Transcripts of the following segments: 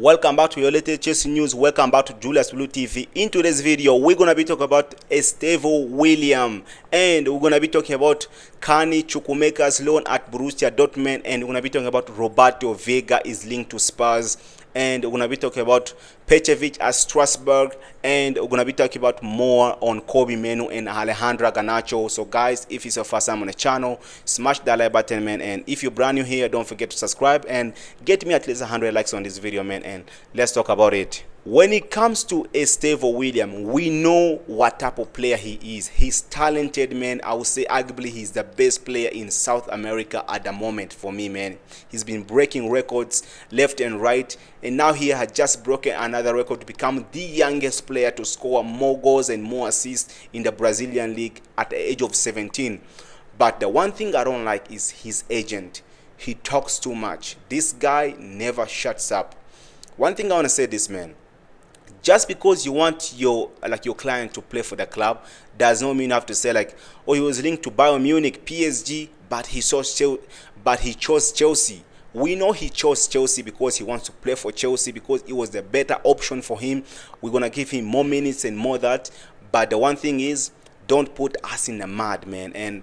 Welcome back to your latest Chelsea news. Welcome back to Julius Blue TV. In today's video, we're gonna be talking about Estevao Willian, and we're gonna be talking about Carney Chukwuemeka's loan at Borussia Dortmund, and we're gonna be talking about Renato Veiga is linked to Spurs, and we're gonna be talking about Petrovic at Strasbourg, and we're gonna be talking about more on Mainoo and Garnacho. So guys, if it's your first time on the channel, smash that like button, man, and if you're brand new here, don't forget to subscribe and get me at least 100 likes on this video, man, and let's talk about it. When it comes to Estevao Willian, we know what type of player he is. He's talented, man. I would say arguably he's the best player in South America at the moment for me, man. He's been breaking records left and right, and now he has just broken another record to become the youngest player to score more goals and more assists in the Brazilian league at the age of 17. But the one thing I don't like is his agent. He talks too much. This guy never shuts up. One thing I want to say this, man. Just because you want your client to play for the club does not mean you have to say like, oh, he was linked to Bayern Munich, PSG, but he chose Chelsea. We know he chose Chelsea because he wants to play for Chelsea, because it was the better option for him. We're gonna give him more minutes and more that. But the one thing is, don't put us in the mud, man. And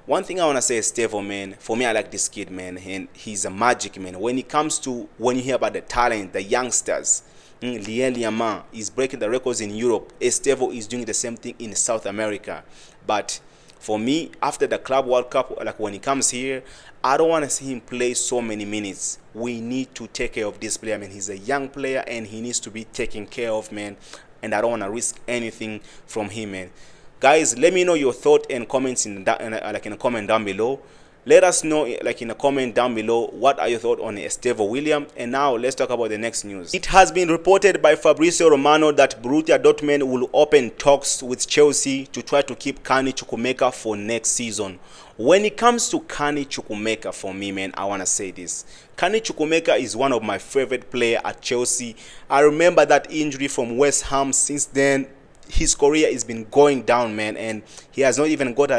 one thing I want to say is Estevão, man. For me, I like this kid, man, and he's a magic, man. When it comes to, when you hear about the talent, the youngsters, Liman is breaking the records in Europe. Estevão is doing the same thing in South America. But for me, after the Club World Cup, like when he comes here, I don't want to see him play so many minutes. We need to take care of this player, man. He's a young player and he needs to be taken care of, man. And I don't want to risk anything from him, man. Guys, let me know your thought and comments in a comment down below. Let us know in a comment down below what are your thoughts on Estevao Willian. And now let's talk about the next news. It has been reported by Fabrizio Romano that Borussia Dortmund will open talks with Chelsea to try to keep Carney Chukwuemeka for next season. When it comes to Carney Chukwuemeka, for me, man, I want to say this. Carney Chukwuemeka is one of my favorite players at Chelsea. I remember that injury from West Ham. Since then, his career has been going down, man, and he has not even got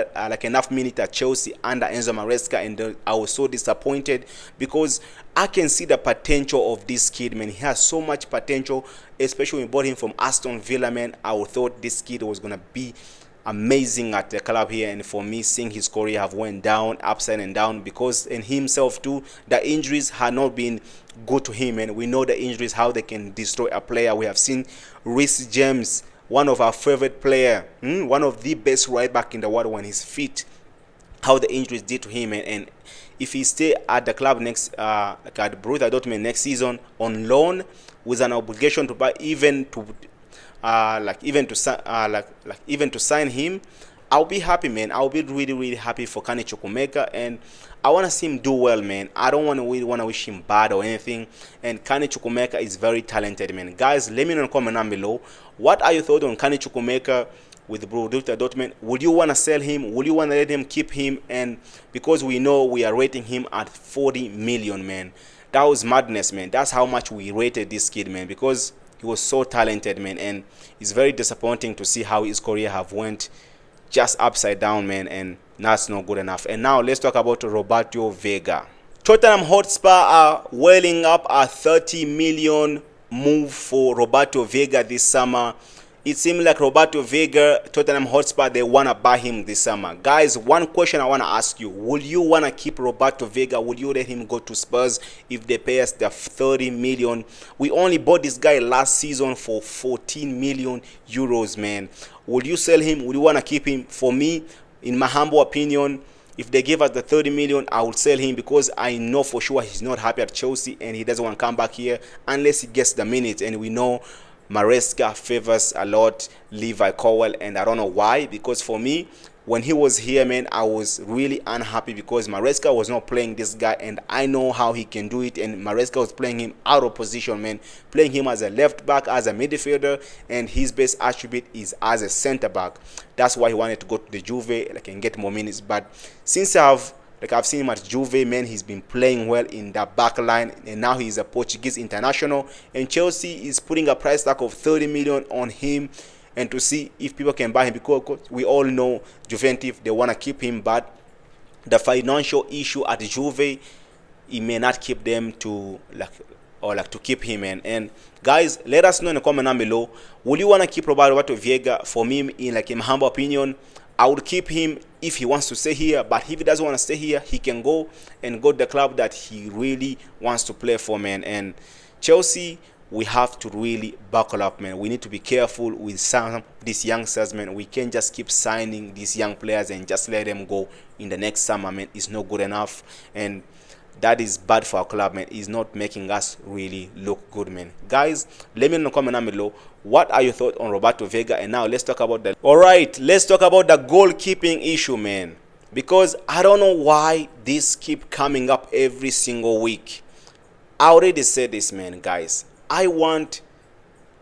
enough minutes at Chelsea under Enzo Maresca, and I was so disappointed because I can see the potential of this kid, man. He has so much potential, especially when we bought him from Aston Villa, man. I thought this kid was gonna be amazing at the club here, and for me, seeing his career have went down, upside and down, because in himself too, the injuries had not been good to him, and we know the injuries, how they can destroy a player. We have seen Reece James, one of our favorite player, one of the best right back in the world, when he's fit, how the injuries did to him, and if he stay at the club next, at Borussia Dortmund next season on loan with an obligation to buy, even to sign him, I'll be happy, man. I'll be really happy for Carney Chukwuemeka, and I want to see him do well, man. I don't want to wish him bad or anything. And Carney Chukwuemeka is very talented, man. Guys, let me know in the comment down below. What are your thoughts on Carney Chukwuemeka with Borussia Dortmund? Would you want to sell him? Would you want to let him keep him? And because we know we are rating him at 40 million, man. That was madness, man. That's how much we rated this kid, man, because he was so talented, man. And it's very disappointing to see how his career have went just upside down, man, and that's not good enough. And now let's talk about Renato Veiga. Tottenham Hotspur are welling up a 30 million move for Renato Veiga this summer. It seems like Renato Veiga, Tottenham Hotspur, they want to buy him this summer. Guys, one question I want to ask you. Will you want to keep Renato Veiga? Will you let him go to Spurs if they pay us the 30 million? We only bought this guy last season for 14 million euros, man. Will you sell him? Would you want to keep him? For me, in my humble opinion, if they give us the 30 million, I would sell him, because I know for sure he's not happy at Chelsea and he doesn't want to come back here unless he gets the minutes. And we know Maresca favors a lot Levi Colwill, and I don't know why, because for me, when he was here, man, I was really unhappy because Maresca was not playing this guy, and I know how he can do it, and Maresca was playing him out of position, man, playing him as a left back, as a midfielder, and his best attribute is as a center back. That's why he wanted to go to the Juve, and get more minutes. But since I've seen him at Juve, man, he's been playing well in that back line, and now he's a Portuguese international, and Chelsea is putting a price tag of 30 million on him, and to see if people can buy him, because we all know Juventus, they want to keep him, but the financial issue at Juve, it may not keep them to or like to keep him, man. And guys, let us know in the comment down below. Will you want to keep Renato Veiga? For me, in my humble opinion, I would keep him if he wants to stay here. But if he doesn't want to stay here, he can go and go to the club that he really wants to play for, man. And Chelsea, we have to really buckle up, man. We need to be careful with some of these youngsters, man. We can't just keep signing these young players and just let them go in the next summer, man. It's not good enough, and that is bad for our club, man. It's not making us really look good, man. Guys, let me know in the comment down below, what are your thoughts on Renato Veiga? And now let's talk about the let's talk about the goalkeeping issue, man. Because I don't know why this keep coming up every single week. I already said this, man, guys. I want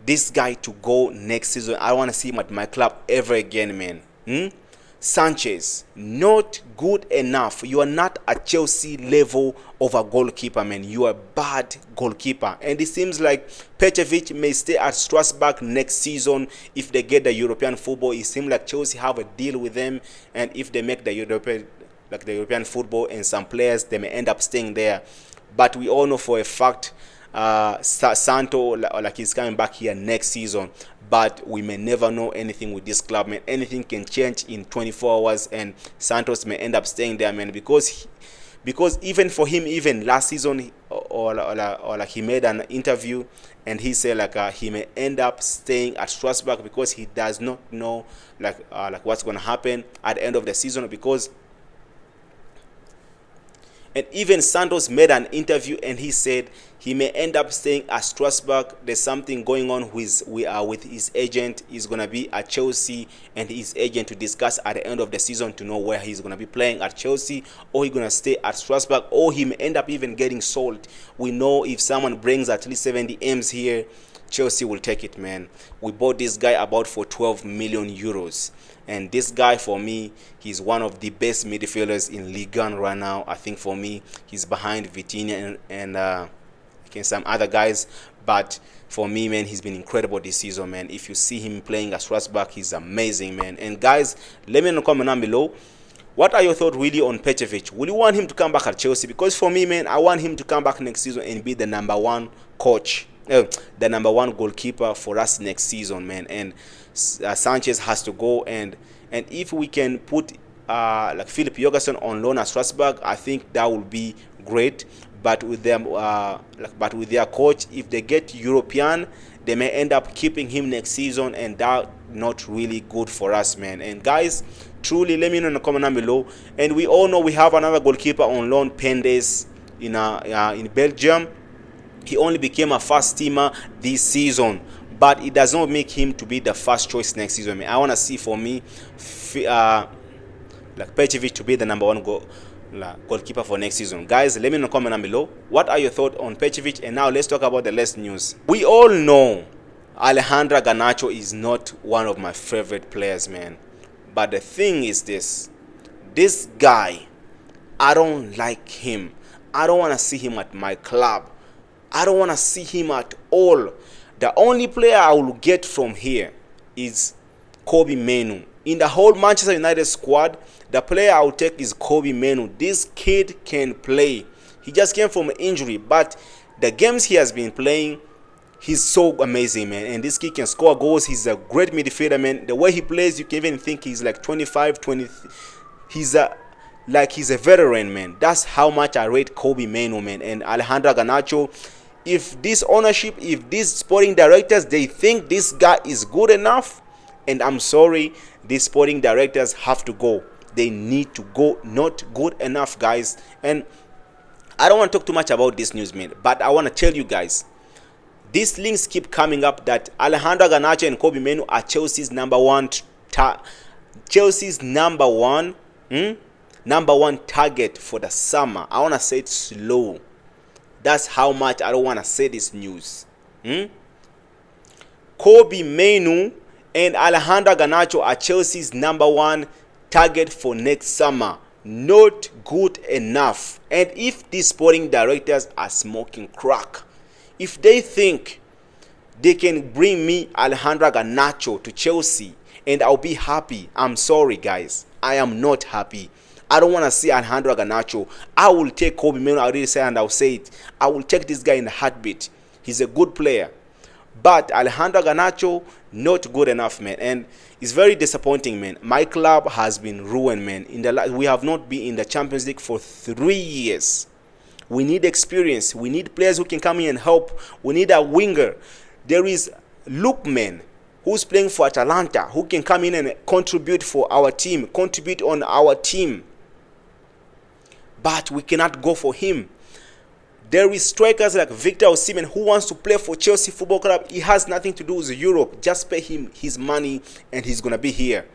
this guy to go next season. I want to see him at my club ever again, man. Sanchez, not good enough. You are not a Chelsea level of a goalkeeper, man. You are a bad goalkeeper. And it seems like Petrovic may stay at Strasbourg next season if they get the European football. It seems like Chelsea have a deal with them, and if they make the European football and some players, they may end up staying there. But we all know for a fact Santo, like he's coming back here next season, but we may never know anything with this club, man. Anything can change in 24 hours, and Santos may end up staying there, man, because even for him, even last season, or like he made an interview and he said like he may end up staying at Strasbourg because he does not know like what's going to happen at the end of the season. Because and even Santos made an interview and he said he may end up staying at Strasbourg. There's something going on with his agent. He's going to be at Chelsea, and his agent to discuss at the end of the season to know where he's going to be playing at Chelsea, or he's going to stay at Strasbourg, or he may end up even getting sold. We know if someone brings at least 70 M's here, Chelsea will take it, man. We bought this guy about for 12 million euros. And this guy, for me, he's one of the best midfielders in Ligue 1 right now. I think for me, he's behind Vitinha and some other guys. But for me, man, he's been incredible this season, man. If you see him playing at Strasbourg, he's amazing, man. And guys, let me know in the comment down below, what are your thoughts really on Petrovic? Will you want him to come back at Chelsea? Because for me, man, I want him to come back next season and be the #1 coach, the #1 goalkeeper for us next season, man. And Sanchez has to go, and if we can put like Philip Jorgensen on loan at Strasbourg, I think that will be great. But with them, but with their coach, if they get European, they may end up keeping him next season, and that not really good for us, man. And guys, truly, let me know in the comment down below. And we all know we have another goalkeeper on loan, Pendes, in Belgium. He only became a first teamer this season, but it does not make him to be the first choice next season, man. I want to see, for me, like Petrovic to be the #1 goalkeeper for next season. Guys, let me know in the comment down below, what are your thoughts on Petrovic? And now let's talk about the latest news. We all know Alejandro Garnacho is not one of my favorite players, man. But the thing is this guy, I don't like him. I don't want to see him at my club. I don't want to see him at all. The only player I will get from here is Mainoo. In the whole Manchester United squad, the player I will take is Mainoo. This kid can play. He just came from an injury, but the games he has been playing, he's so amazing, man. And this kid can score goals. He's a great midfielder, man. The way he plays, you can even think he's like 25, 20. He's a veteran, man. That's how much I rate Mainoo, man. And Alejandro Garnacho, if this ownership, if these sporting directors, they think this guy is good enough, and I'm sorry, these sporting directors have to go. They need to go. Not good enough, guys. And I don't want to talk too much about this news, man, but I want to tell you guys, these links keep coming up that Alejandro Garnacho and Mainoo are Chelsea's #1 #1 target for the summer. I want to say it slow. That's how much I don't want to say this news. Mainoo and Alejandro Garnacho are Chelsea's #1 target for next summer. Not good enough. And if these sporting directors are smoking crack, if they think they can bring me Alejandro Garnacho to Chelsea and I'll be happy, I'm sorry, guys. I am not happy. I don't want to see Alejandro Garnacho. I will take Mainoo. I already said, and I'll say it. I will take this guy in a heartbeat. He's a good player. But Alejandro Garnacho, not good enough, man. And it's very disappointing, man. My club has been ruined, man. We have not been in the Champions League for 3 years. We need experience. We need players who can come in and help. We need a winger. There is Luke, man, who's playing for Atalanta, who can come in and contribute for our team, contribute on our team. But we cannot go for him. There is strikers like Victor Osimhen who wants to play for Chelsea Football Club. He has nothing to do with Europe. Just pay him his money and he's going to be here.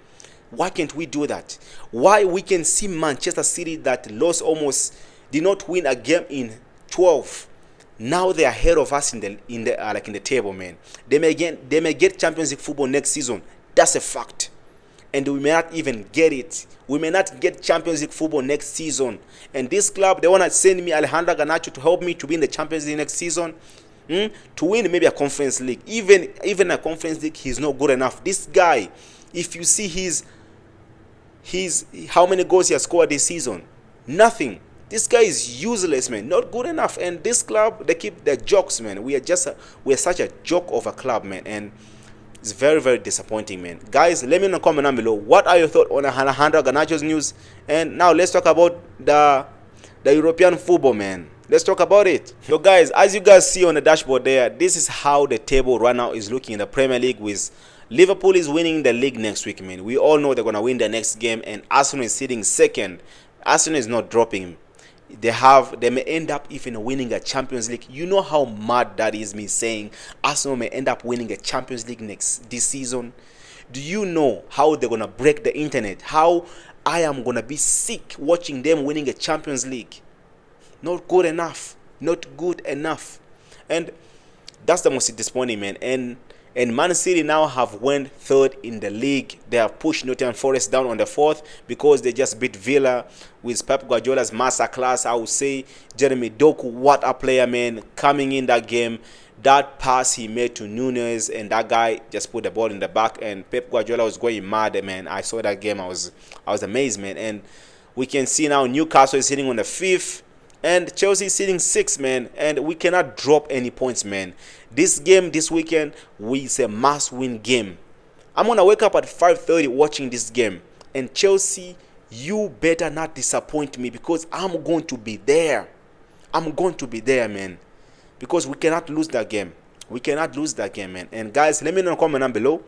Why can't we do that? Why we can see Manchester City that did not win a game in 12. Now they are ahead of us in the table, man. They may get Champions League football next season. That's a fact. And we may not even get it. We may not get Champions League football next season. And this club, they want to send me Alejandro Garnacho to help me to win the Champions League next season. To win maybe a Conference League. Even a Conference League, he's not good enough. This guy, if you see how many goals he has scored this season, nothing. This guy is useless, man. Not good enough. And this club, they keep their jokes, man. We are such a joke of a club, man. And it's very, very disappointing, man. Guys, let me know in the comment down below. What are your thoughts on Alejandro Garnacho's news? And now let's talk about the European football, man. Let's talk about it. So guys, as you guys see on the dashboard there, this is how the table right now is looking in the Premier League, with Liverpool is winning the league next week, man. We all know they're going to win the next game, and Arsenal is sitting second. Arsenal is not dropping. They may end up even winning a Champions League. You know how mad that is, me saying Arsenal may end up winning a Champions League this season. Do you know how they're gonna break the internet? How I am gonna be sick watching them winning a Champions League. Not good enough. Not good enough. And that's the most disappointing, man. And Man City now have went third in the league. They have pushed Nottingham Forest down on the fourth because they just beat Villa with Pep Guardiola's masterclass. I would say Jeremy Doku, what a player, man, coming in that game. That pass he made to Nunes, and that guy just put the ball in the back, and Pep Guardiola was going mad, man. I saw that game. I was amazed, man. And we can see now Newcastle is sitting on the fifth, and Chelsea is sitting sixth, man. And we cannot drop any points, man. This game this weekend is a must-win game. I'm gonna wake up at 5:30 watching this game, and Chelsea, you better not disappoint me, because I'm going to be there. I'm going to be there, man, because we cannot lose that game. We cannot lose that game, man. And guys, let me know in the comment down below.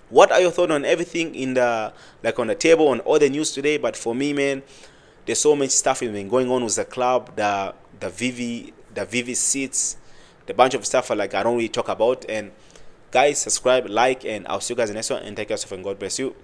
What are your thoughts on everything on the table, on all the news today? But for me, man, there's so much stuff has been going on with the club, the VV seats, the bunch of stuff I don't really talk about. And guys, subscribe, like, and I'll see you guys in the next one. And take care of yourself, and God bless you.